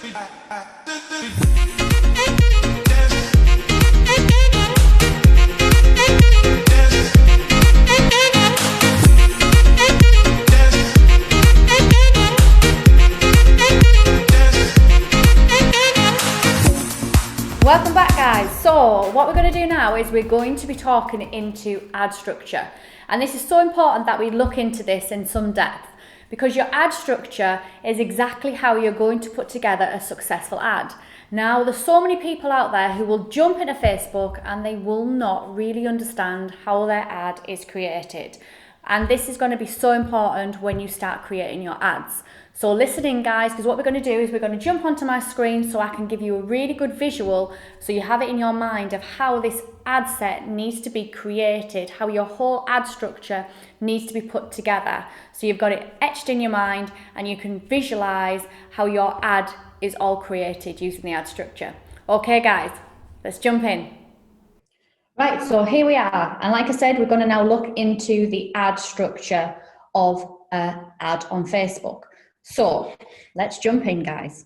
Welcome back, guys. So what we're going to do now is we're going to be talking into ad structure, and this is so important that we look into this in some depth, because your ad structure is exactly how you're going to put together a successful ad. Now, there's so many people out there who will jump into Facebook and they will not really understand how their ad is created. And this is going to be so important when you start creating your ads. So listen in, guys, because what we're going to do is we're going to jump onto my screen so I can give you a really good visual so you have it in your mind of how this ad set needs to be created, how your whole ad structure needs to be put together. So you've got it etched in your mind and you can visualize how your ad is all created using the ad structure. Okay, guys, let's jump in. Right, so here we are. And like I said, we're going to now look into the ad structure of an ad on Facebook. So let's jump in, guys.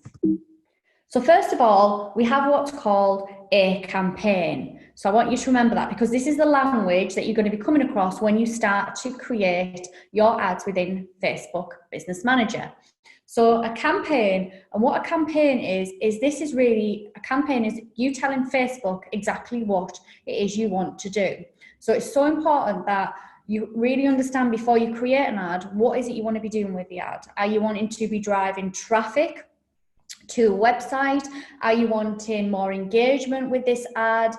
So first of all, we have what's called a campaign. So I want you to remember that, because this is the language that you're going to be coming across when you start to create your ads within Facebook Business Manager. So a campaign, and what a campaign is this is really, a campaign is you telling Facebook exactly what it is you want to do. So it's so important that you really understand before you create an ad, what is it you want to be doing with the ad? Are you wanting to be driving traffic to a website? Are you wanting more engagement with this ad?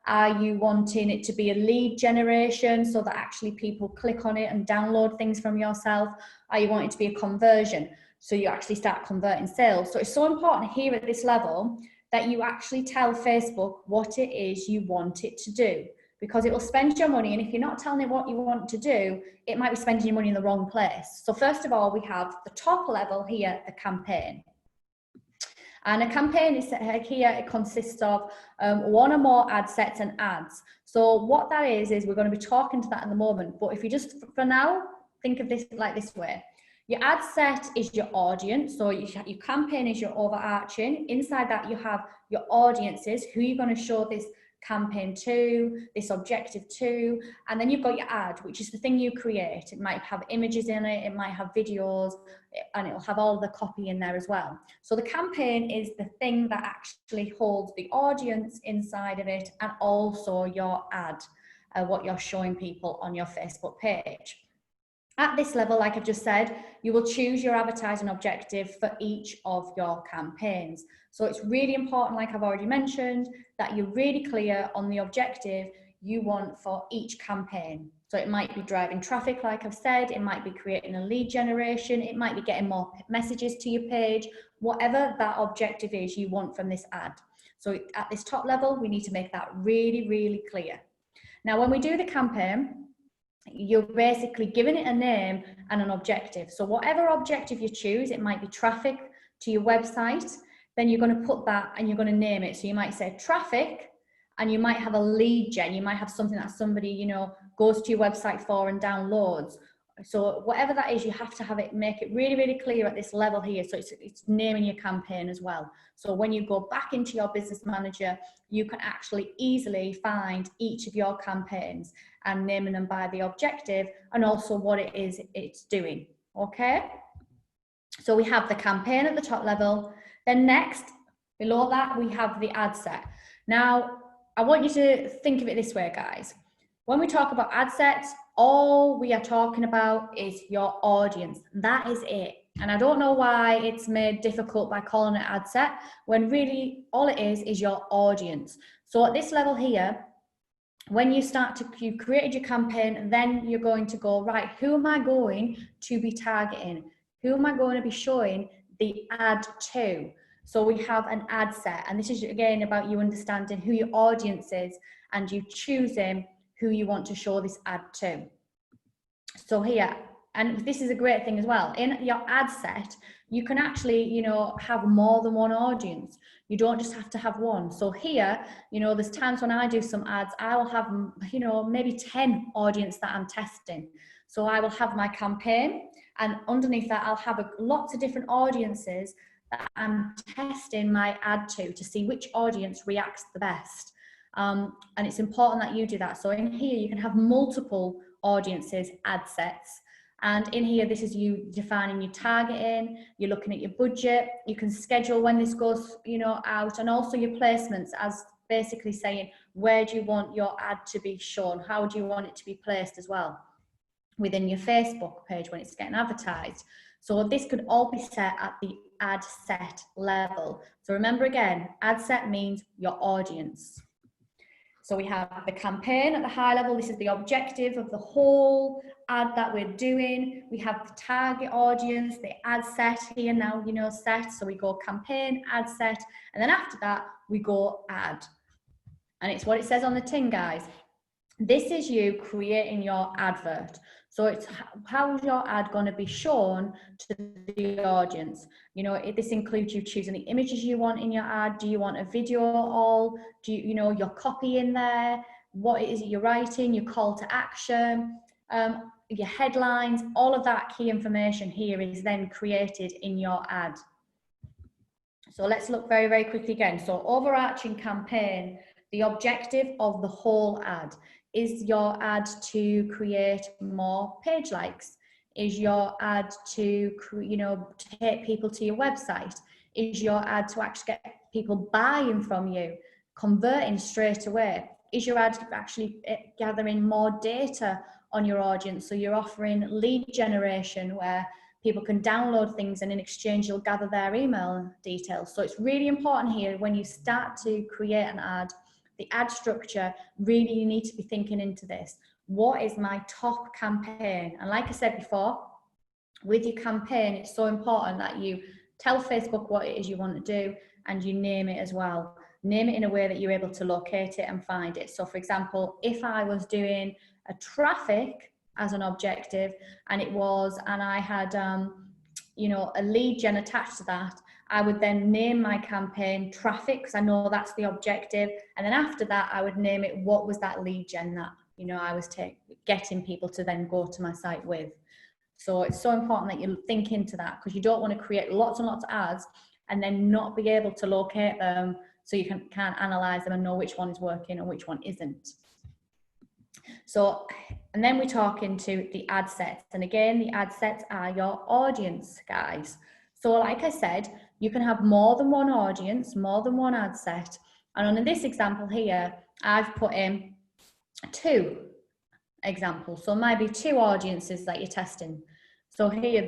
Are you wanting it to be a lead generation so that actually people click on it and download things from yourself? Are you wanting it to be a conversion so you actually start converting sales? So it's so important here at this level that you actually tell Facebook what it is you want it to do, because it will spend your money, and if you're not telling it what you want to do, it might be spending your money in the wrong place. So first of all, we have the top level here, the campaign. And a campaign is here, it consists of one or more ad sets and ads. So what that is we're going to be talking to that in the moment. But if you just, for now, think of this like this way. Your ad set is your audience. So your campaign is your overarching. Inside that, you have your audiences, who you're going to show this campaign to, this objective to, and then you've got your ad, which is the thing you create. It might have images in it, it might have videos, and it'll have all the copy in there as well. So the campaign is the thing that actually holds the audience inside of it, and also your ad, what you're showing people on your Facebook page. At this level, like I've just said, you will choose your advertising objective for each of your campaigns. So it's really important, like I've already mentioned, that you're really clear on the objective you want for each campaign. So it might be driving traffic, like I've said, it might be creating a lead generation, it might be getting more messages to your page, whatever that objective is you want from this ad. So at this top level, we need to make that really, really clear. Now, when we do the campaign, you're basically giving it a name and an objective. So whatever objective you choose, it might be traffic to your website, then you're going to put that and you're going to name it. So you might say traffic, and you might have a lead gen. You might have something that somebody, you know, goes to your website for and downloads. So whatever that is, you have to have it, make it really, really clear at this level here. So it's naming your campaign as well. So when you go back into your business manager, you can actually easily find each of your campaigns and naming them by the objective and also what it is it's doing. Okay. So we have the campaign at the top level. Then next, below that, we have the ad set. Now, I want you to think of it this way, guys. When we talk about ad sets, all we are talking about is your audience. That is it. And I don't know why it's made difficult by calling it ad set, when really all it is your audience. So at this level here, when you you created your campaign, then you're going to go, right, who am I going to be targeting? Who am I going to be showing the ad to? So we have an ad set, and this is again about you understanding who your audience is and you choosing who you want to show this ad to. So here, and this is a great thing as well, in your ad set, you can actually, you know, have more than one audience. You don't just have to have one. So here, you know, there's times when I do some ads, I will have, you know, maybe 10 audience that I'm testing. So I will have my campaign, and underneath that, I'll have lots of different audiences that I'm testing my ad to see which audience reacts the best. And it's important that you do that. So in here, you can have multiple audiences, ad sets. And in here, this is you defining your targeting, you're looking at your budget, you can schedule when this goes, out, and also your placements, as basically saying, where do you want your ad to be shown? How do you want it to be placed as well within your Facebook page when it's getting advertised? So this could all be set at the ad set level. So remember again, ad set means your audience. So we have the campaign at the high level. This is the objective of the whole ad that we're doing. We have the target audience, the ad set here now, set. So we go campaign, ad set, and then after that, we go ad. And it's what it says on the tin, guys. This is you creating your advert. So it's how's your ad going to be shown to the audience? This includes you choosing the images you want in your ad. Do you want a video at all? Do your copy in there? What is it you're writing? Your call to action, your headlines, all of that key information here is then created in your ad. So let's look very, very quickly again. So overarching campaign, the objective of the whole ad. Is your ad to create more page likes? Is your ad to take people to your website? Is your ad to actually get people buying from you, converting straight away? Is your ad actually gathering more data on your audience? So you're offering lead generation where people can download things and in exchange you'll gather their email details. So it's really important here when you start to create an ad, the ad structure, really you need to be thinking into this. What is my top campaign? And like I said before, with your campaign, it's so important that you tell Facebook what it is you want to do and you name it as well. Name it in a way that you're able to locate it and find it. So for example, if I was doing a traffic as an objective and I had a lead gen attached to that, I would then name my campaign traffic because I know that's the objective. And then after that, I would name it what was that lead gen that, I was getting people to then go to my site with. So it's so important that you think into that because you don't want to create lots and lots of ads and then not be able to locate them so you can't analyze them and know which one is working and which one isn't. So, and then we talk into the ad sets. And again, the ad sets are your audience, guys. So like I said, you can have more than one audience, more than one ad set. And on this example here, I've put in 2 examples. So maybe 2 audiences that you're testing. So here,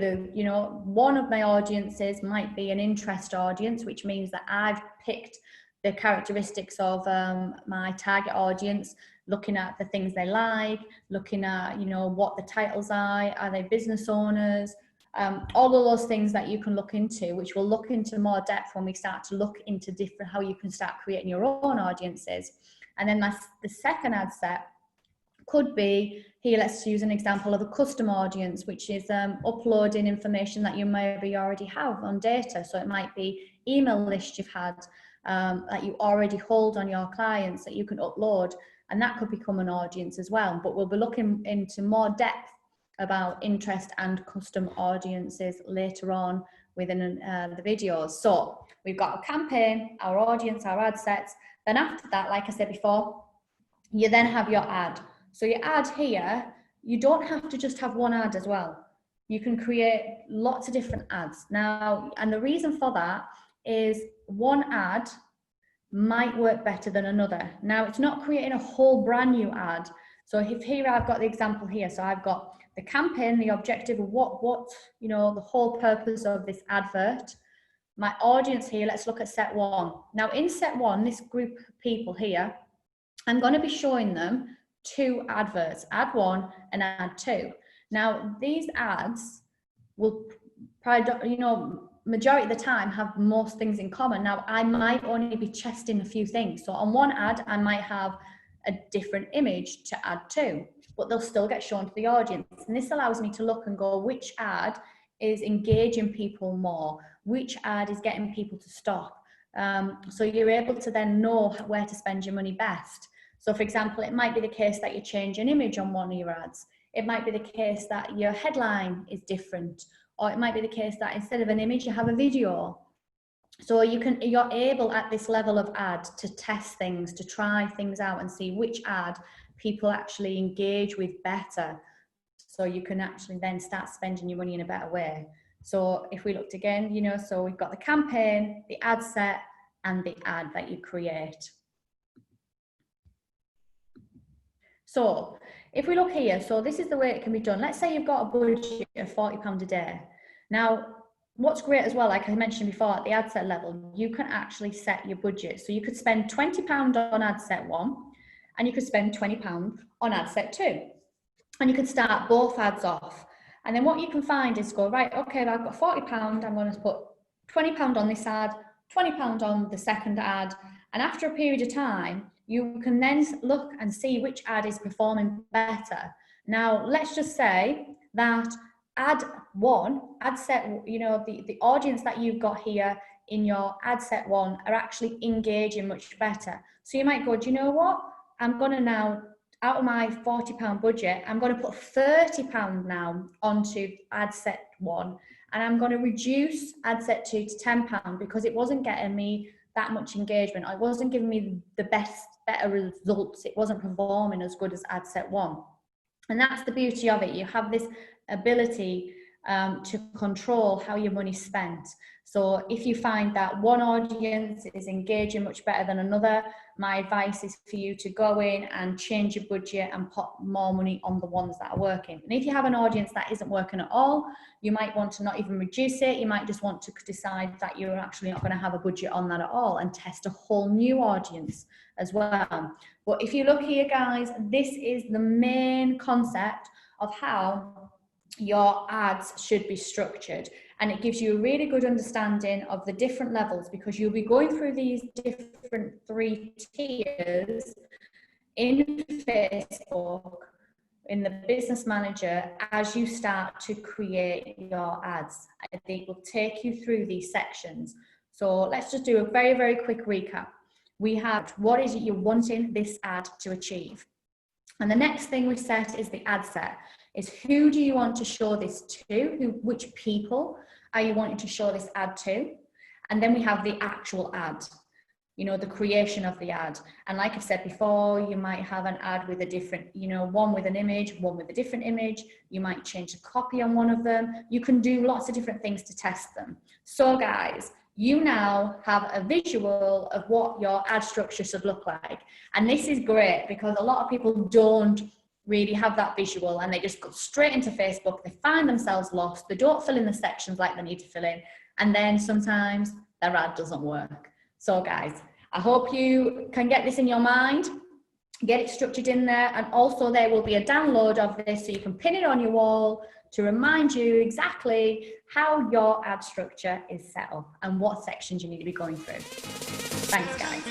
one of my audiences might be an interest audience, which means that I've picked the characteristics of my target audience, looking at the things they like, looking at, what the titles are they business owners, all of those things that you can look into, which we'll look into more depth when we start to look into how you can start creating your own audiences. And then the second ad set could be, here let's use an example of a custom audience, which is uploading information that you maybe already have on data. So it might be email lists you've had that you already hold on your clients that you can upload, and that could become an audience as well. But we'll be looking into more depth about interest and custom audiences later on within the videos. So we've got a campaign, our audience, our ad sets. Then after that, like I said before, you then have your ad. So your ad here, you don't have to just have one ad as well. You can create lots of different ads. Now, and the reason for that is one ad might work better than another. Now, it's not creating a whole brand new ad. So if here I've got the example here. So I've got the campaign, the objective of what the whole purpose of this advert. My audience here, let's look at set 1. Now in set 1, this group of people here, I'm going to be showing them 2 adverts, ad 1 and ad 2. Now these ads will probably, majority of the time have most things in common. Now I might only be testing a few things. So on one ad, I might have a different image to add to, but they'll still get shown to the audience. And this allows me to look and go, which ad is engaging people more? Which ad is getting people to stop? So you're able to then know where to spend your money best. So for example, it might be the case that you change an image on one of your ads. It might be the case that your headline is different, or it might be the case that instead of an image, you have a video. So you're able at this level of ad to test things, to try things out and see which ad people actually engage with better. So you can actually then start spending your money in a better way. So if we looked again, you know, so we've got the campaign, the ad set, and the ad that you create. So if we look here, so this is the way it can be done. Let's say you've got a budget of £40 a day. Now, what's great as well, like I mentioned before, at the ad set level, you can actually set your budget. So you could spend £20 on ad set 1, and you could spend £20 on ad set 2. And you could start both ads off. And then what you can find is go, right, okay, I've got £40, I'm going to put £20 on this ad, £20 on the second ad. And after a period of time, you can then look and see which ad is performing better. Now, let's just say that ad 1, ad set, you know, the audience that you've got here in your ad set 1 are actually engaging much better. So you might go, do you know what? I'm going to now, out of my £40 budget, I'm going to put £30 now onto ad set 1, and I'm going to reduce ad set 2 to £10 because it wasn't getting me that much engagement. It wasn't giving me the better results. It wasn't performing as good as ad set 1. And that's the beauty of it. You have this ability to control how your money's spent. So if you find that one audience is engaging much better than another, my advice is for you to go in and change your budget and put more money on the ones that are working. And if you have an audience that isn't working at all, you might want to not even reduce it. You might just want to decide that you're actually not going to have a budget on that at all and test a whole new audience as well. But if you look here, guys, this is the main concept of how your ads should be structured, and it gives you a really good understanding of the different levels, because you'll be going through these different 3 tiers in Facebook, in the business manager, as you start to create your ads. I think we'll take you through these sections. So let's just do a very, very quick recap. We have what is it you're wanting this ad to achieve. And the next thing we set is the ad set. Is who do you want to show this to? Which people are you wanting to show this ad to? And then we have the actual ad, you know, the creation of the ad. And like I've said before, you might have an ad with a different, you know, one with an image, one with a different image. You might change the copy on one of them. You can do lots of different things to test them. So guys, you now have a visual of what your ad structure should look like. And this is great because a lot of people don't really have that visual, and they just go straight into Facebook. They find themselves lost. They don't fill in the sections like they need to fill in. And then sometimes their ad doesn't work. So guys, I hope you can get this in your mind, get it structured in there. And also there will be a download of this so you can pin it on your wall to remind you exactly how your ad structure is set up and what sections you need to be going through. Thanks, guys.